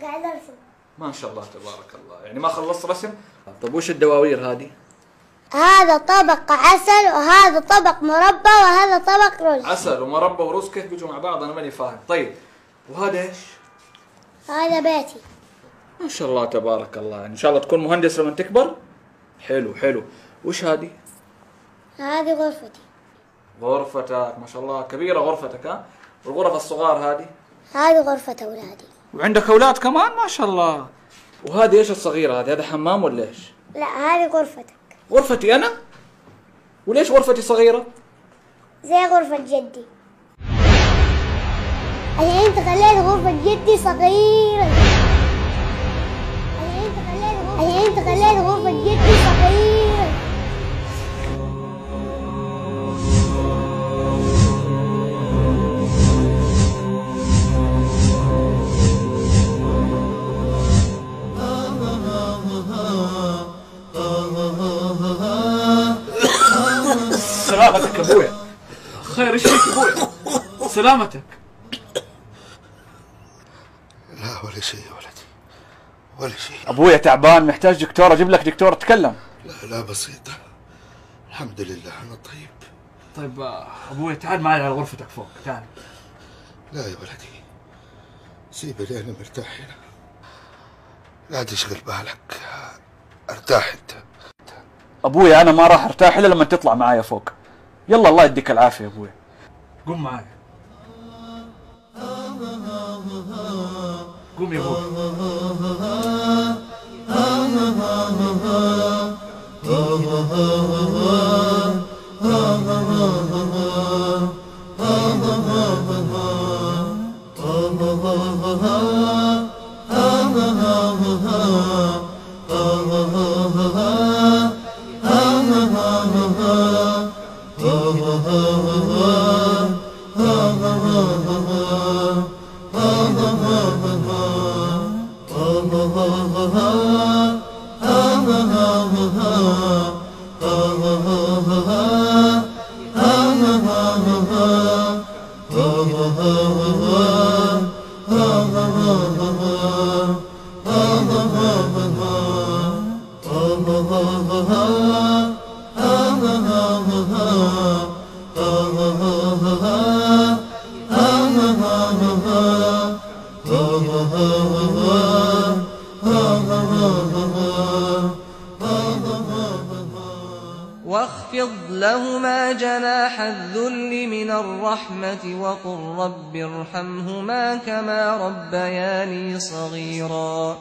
قاعد ارسم. ما شاء الله تبارك الله، يعني ما خلصت رسم؟ طيب وش الدواوير هذه؟ هذا طبق عسل وهذا طبق مربى وهذا طبق رز. عسل ومربى ورز كيف بيجوا مع بعض؟ انا ماني فاهم. طيب وهذا ايش؟ هذا بيتي. ما شاء الله تبارك الله، ان شاء الله تكون مهندس لما تكبر. حلو حلو. وش هذه؟ هذه غرفتي. غرفتك ما شاء الله كبيرة غرفتك ها؟ والغرف الصغار هذه؟ هذه غرفة أولادي. وعندك أولاد كمان ما شاء الله. وهذه ايش الصغيرة هذه؟ هذا حمام ولا ايش؟ لا هذه غرفتك. غرفتي أنا؟ وليش غرفتي صغيرة؟ زي غرفة جدي. يعني أنت خليت غرفة جدي صغيرة. يعني أنت خليت غرفة جدي صغيرة. سلامتك ابويا. خير ايش فيك ابويا؟ سلامتك. لا ولا شيء يا ولدي، ولا شيء. ابويا تعبان محتاج دكتور، اجيب لك دكتور اتكلم. لا بسيطة، الحمد لله انا طيب. طيب ابويا تعال معي على غرفتك فوق، تعال. لا يا ولدي سيبني انا مرتاح هنا، لا تشغل بالك، ارتاح انت. ابويا انا ما راح ارتاح الا لما تطلع معايا فوق. يلا الله يديك العافيه يا ابويا. قوم معايا. قوم يا واخفض لهما جناح الذل من الرحمة وقل رب ارحمهما كما ربياني صغيرا.